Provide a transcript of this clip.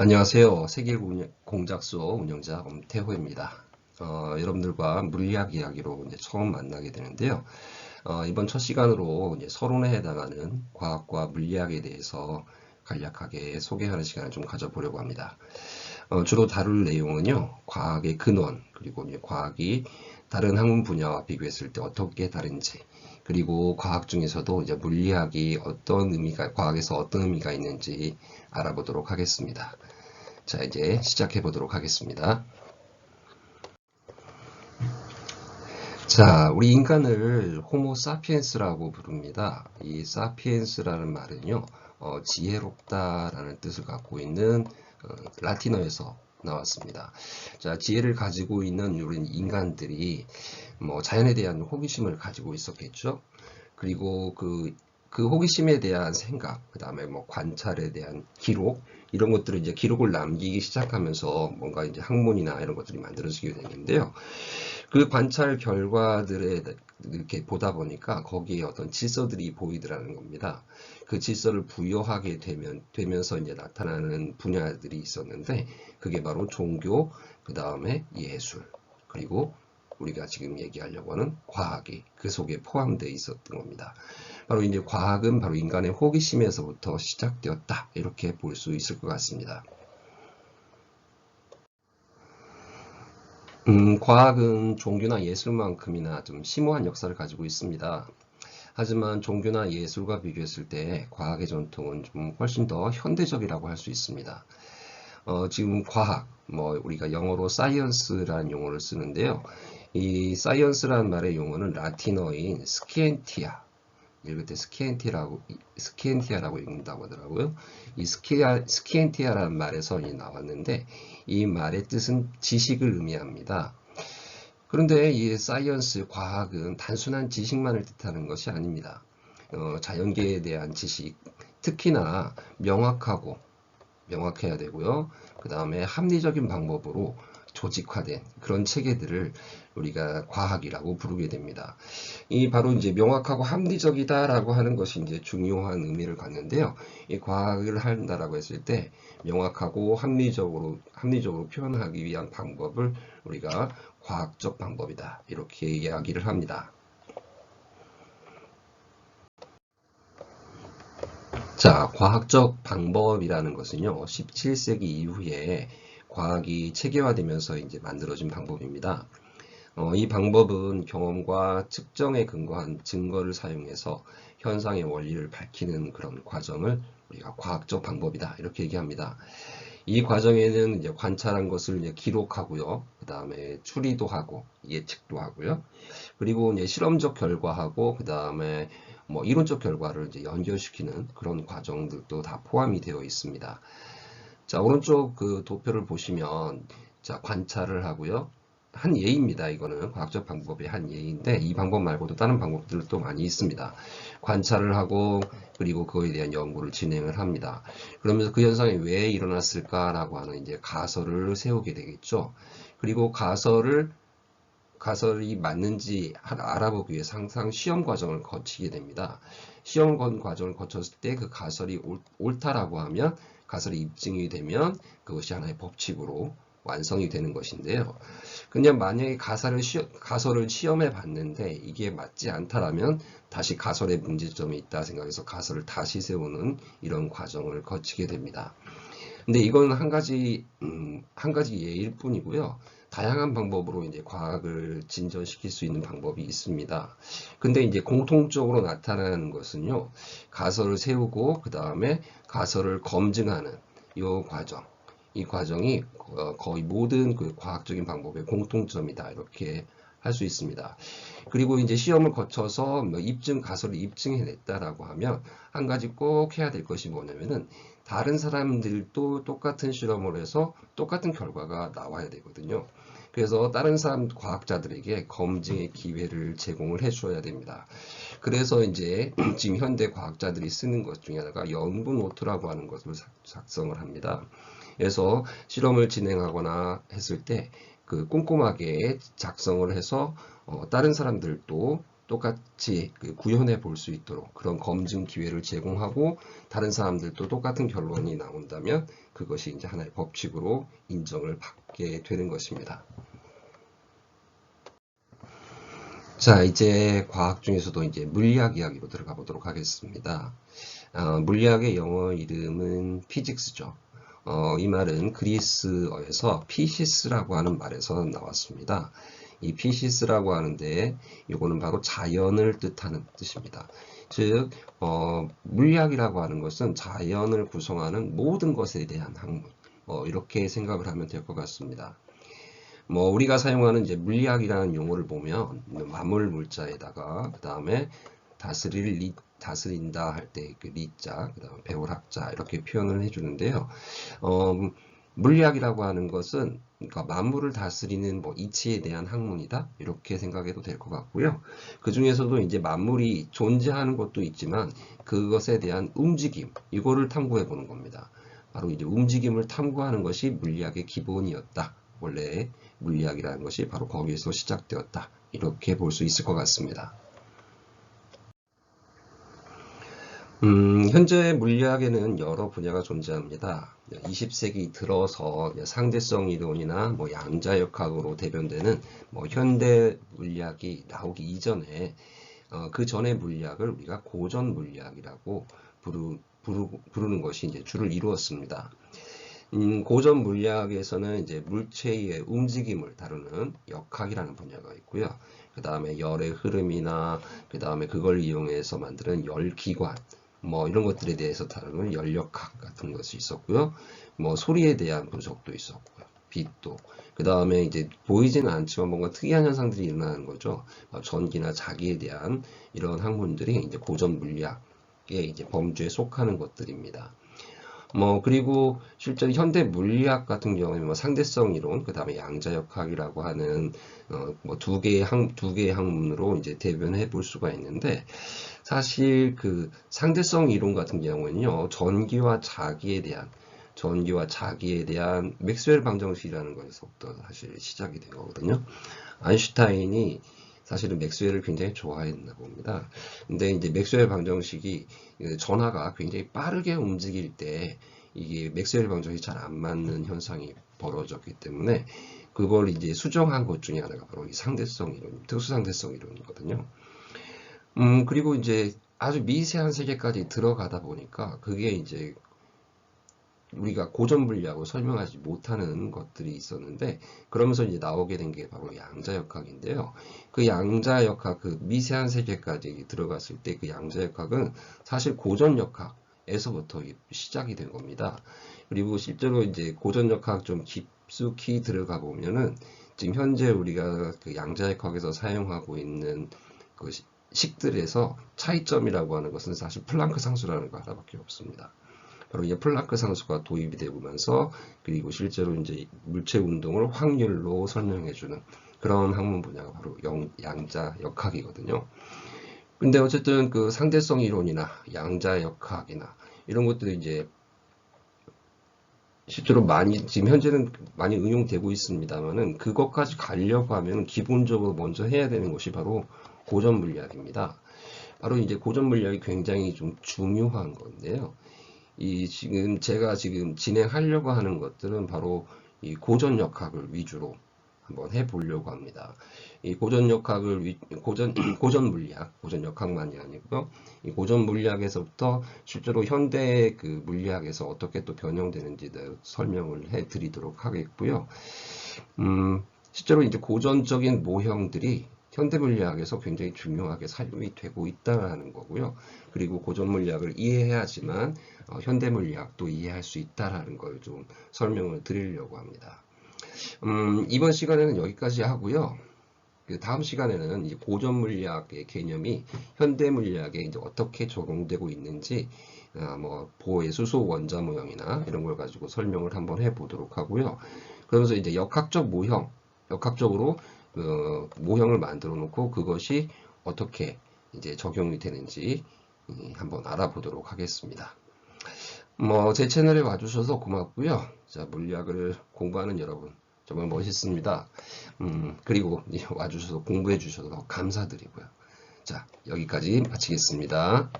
안녕하세요. 세계공작소 운영자 엄태호입니다. 여러분들과 물리학 이야기로 이제 처음 만나게 되는데요. 이번 첫 시간으로 이제 서론에 해당하는 과학과 물리학에 대해서 간략하게 소개하는 시간을 좀 가져보려고 합니다. 주로 다룰 내용은요, 과학의 근원, 그리고 이제 과학이 다른 학문 분야와 비교했을 때 어떻게 다른지, 그리고 과학 중에서도 이제 물리학이 과학에서 어떤 의미가 있는지 알아보도록 하겠습니다. 자, 이제 시작해 보도록 하겠습니다. 자, 우리 인간을 호모 사피엔스라고 부릅니다. 이 사피엔스라는 말은요, 지혜롭다라는 뜻을 갖고 있는 라틴어에서 나왔습니다. 자, 지혜를 가지고 있는 우리 인간들이 자연에 대한 호기심을 가지고 있었겠죠. 그리고 그 호기심에 대한 생각, 그 다음에 관찰에 대한 기록, 이런 것들을 이제 기록을 남기기 시작하면서 뭔가 이제 학문이나 이런 것들이 만들어지게 되는데요. 그 관찰 결과들에 이렇게 보다 보니까 거기에 어떤 질서들이 보이더라는 겁니다. 그 질서를 부여하게 되면서 이제 나타나는 분야들이 있었는데, 그게 바로 종교, 그 다음에 예술, 그리고 우리가 지금 얘기하려고 하는 과학이 그 속에 포함되어 있었던 겁니다. 바로 이제 과학은 바로 인간의 호기심에서부터 시작되었다, 이렇게 볼 수 있을 것 같습니다. 과학은 종교나 예술만큼이나 좀 심오한 역사를 가지고 있습니다. 하지만 종교나 예술과 비교했을 때 과학의 전통은 좀 훨씬 더 현대적이라고 할 수 있습니다. 지금 과학, 우리가 영어로 science라는 용어를 쓰는데요. 이 science라는 말의 용어는 라틴어인 scientia, 읽을 때 스키엔티아라고 읽는다고 하더라고요. 이 스키엔티아라는 말에서 나왔는데, 이 말의 뜻은 지식을 의미합니다. 그런데 이 사이언스, 과학은 단순한 지식만을 뜻하는 것이 아닙니다. 자연계에 대한 지식, 특히나 명확해야 되고요. 그 다음에 합리적인 방법으로 조직화된 그런 체계들을 우리가 과학이라고 부르게 됩니다. 이 바로 이제 명확하고 합리적이다라고 하는 것이 이제 중요한 의미를 갖는데요. 이 과학을 한다라고 했을 때 명확하고 합리적으로 표현하기 위한 방법을 우리가 과학적 방법이다, 이렇게 이야기를 합니다. 자, 과학적 방법이라는 것은요, 17세기 이후에 과학이 체계화되면서 이제 만들어진 방법입니다. 이 방법은 경험과 측정에 근거한 증거를 사용해서 현상의 원리를 밝히는 그런 과정을 우리가 과학적 방법이다, 이렇게 얘기합니다. 이 과정에는 이제 관찰한 것을 이제 기록하고요. 그 다음에 추리도 하고 예측도 하고요. 그리고 이제 실험적 결과하고 그 다음에 이론적 결과를 이제 연결시키는 그런 과정들도 다 포함이 되어 있습니다. 자, 오른쪽 그 도표를 보시면, 자, 관찰을 하고요. 한 예입니다. 이거는 과학적 방법의 한 예인데, 이 방법 말고도 다른 방법들도 많이 있습니다. 관찰을 하고, 그리고 그거에 대한 연구를 진행을 합니다. 그러면서 그 현상이 왜 일어났을까라고 하는 이제 가설을 세우게 되겠죠. 그리고 가설이 맞는지 알아보기 위해서 항상 시험 과정을 거치게 됩니다. 시험 과정을 거쳤을 때 그 가설이 옳다라고 하면, 가설이 입증이 되면 그것이 하나의 법칙으로 완성이 되는 것인데요. 그냥 만약에 가설을 시험에 봤는데 이게 맞지 않다라면 다시 가설에 문제점이 있다 생각해서 가설을 다시 세우는 이런 과정을 거치게 됩니다. 근데 이건 한 가지 예일 뿐이고요. 다양한 방법으로 이제 과학을 진전시킬 수 있는 방법이 있습니다. 근데 이제 공통적으로 나타나는 것은요, 가설을 세우고 그 다음에 가설을 검증하는 이 과정이 거의 모든 그 과학적인 방법의 공통점이다, 이렇게 할 수 있습니다. 그리고 이제 시험을 거쳐서 가설을 입증해냈다라고 하면 한 가지 꼭 해야 될 것이 뭐냐면은 다른 사람들도 똑같은 실험을 해서 똑같은 결과가 나와야 되거든요. 그래서 다른 과학자들에게 검증의 기회를 제공을 해줘야 됩니다. 그래서 이제 지금 현대 과학자들이 쓰는 것 중에 하나가 연구 노트라고 하는 것을 작성을 합니다. 그래서 실험을 진행하거나 했을 때 그 꼼꼼하게 작성을 해서 다른 사람들도 똑같이 구현해 볼 수 있도록 그런 검증 기회를 제공하고 다른 사람들도 똑같은 결론이 나온다면 그것이 이제 하나의 법칙으로 인정을 받게 되는 것입니다. 자, 이제 과학 중에서도 이제 물리학 이야기로 들어가 보도록 하겠습니다. 물리학의 영어 이름은 피직스죠. 이 말은 그리스어에서 피시스라고 하는 말에서 나왔습니다. 이 피시스라고 하는데 이거는 바로 자연을 뜻하는 뜻입니다. 즉 물리학이라고 하는 것은 자연을 구성하는 모든 것에 대한 학문, 이렇게 생각을 하면 될 것 같습니다. 우리가 사용하는 이제 물리학이라는 용어를 보면 만물 물자에다가 그 다음에 다스린다 할 때 그 리자, 그 다음에 배울 학자 이렇게 표현을 해주는데요. 물리학이라고 하는 것은 그러니까 만물을 다스리는 이치에 대한 학문이다 이렇게 생각해도 될 것 같고요. 그 중에서도 이제 만물이 존재하는 것도 있지만 그것에 대한 움직임 이거를 탐구해 보는 겁니다. 바로 이제 움직임을 탐구하는 것이 물리학의 기본이었다. 원래 물리학이라는 것이 바로 거기에서 시작되었다. 이렇게 볼 수 있을 것 같습니다. 현재 물리학에는 여러 분야가 존재합니다. 20세기 들어서 상대성 이론이나 양자역학으로 대변되는 현대 물리학이 나오기 이전에 그 전의 물리학을 우리가 고전 물리학이라고 부르는 것이 이제 주를 이루었습니다. 고전 물리학에서는 이제 물체의 움직임을 다루는 역학이라는 분야가 있고요. 그 다음에 열의 흐름이나 그 다음에 그걸 이용해서 만드는 열기관 이런 것들에 대해서 다루는 열역학 같은 것이 있었고요. 소리에 대한 분석도 있었고요. 빛도. 그 다음에 이제 보이지는 않지만 뭔가 특이한 현상들이 일어나는 거죠. 전기나 자기에 대한 이런 학문들이 이제 고전 물리학의 이제 범주에 속하는 것들입니다. 그리고 실제로 현대 물리학 같은 경우에는 상대성 이론, 그 다음에 양자역학이라고 하는 두 개의 학문으로 이제 대변해 볼 수가 있는데, 사실 그 상대성 이론 같은 경우에는요, 전기와 자기에 대한 맥스웰 방정식이라는 것에서부터 사실 시작이 된 거거든요. 아인슈타인이 사실은 맥스웰을 굉장히 좋아했나 봅니다. 근데 이제 맥스웰 방정식이 전하가 굉장히 빠르게 움직일 때 이게 맥스웰 방정식이 잘 안 맞는 현상이 벌어졌기 때문에 그걸 이제 수정한 것 중에 하나가 바로 이 상대성 이론, 특수상대성 이론이거든요. 그리고 이제 아주 미세한 세계까지 들어가다 보니까 그게 이제 우리가 고전 물리학으로 설명하지 못하는 것들이 있었는데 그러면서 이제 나오게 된 게 바로 양자역학인데요. 그 양자역학, 그 미세한 세계까지 들어갔을 때 그 양자역학은 사실 고전역학에서부터 시작이 된 겁니다. 그리고 실제로 이제 고전역학 좀 깊숙이 들어가 보면은 지금 현재 우리가 그 양자역학에서 사용하고 있는 그 식들에서 차이점이라고 하는 것은 사실 플랑크 상수라는 거 하나밖에 없습니다. 바로 이제 플랑크 상수가 도입이 되면서 그리고 실제로 이제 물체 운동을 확률로 설명해주는 그런 학문 분야가 바로 양자역학이거든요. 근데 어쨌든 그 상대성 이론이나 양자역학이나 이런 것들이 이제 실제로 지금 현재는 많이 응용되고 있습니다만은 그것까지 가려고 하면 기본적으로 먼저 해야 되는 것이 바로 고전 물리학입니다. 바로 이제 고전 물리학이 굉장히 좀 중요한 건데요. 제가 지금 진행하려고 하는 것들은 바로 이 고전 역학을 위주로 한번 해보려고 합니다. 이 고전 물리학, 고전 역학만이 아니고요. 이 고전 물리학에서부터 실제로 현대 그 물리학에서 어떻게 또 변형되는지 설명을 해드리도록 하겠고요. 실제로 이제 고전적인 모형들이 현대 물리학에서 굉장히 중요하게 사용이 되고 있다는 거고요. 그리고 고전 물리학을 이해해야지만 현대 물리학도 이해할 수 있다는 걸 좀 설명을 드리려고 합니다. 이번 시간에는 여기까지 하고요. 그 다음 시간에는 이제 고전 물리학의 개념이 현대 물리학에 이제 어떻게 적용되고 있는지 보의 수소 원자 모형이나 이런 걸 가지고 설명을 한번 해보도록 하고요. 그러면서 이제 역학적으로 모형을 만들어 놓고 그것이 어떻게 이제 적용이 되는지 한번 알아보도록 하겠습니다. 제 채널에 와주셔서 고맙고요. 자, 물리학을 공부하는 여러분 정말 멋있습니다. 그리고 와주셔서 공부해 주셔서 감사드리고요. 자, 여기까지 마치겠습니다.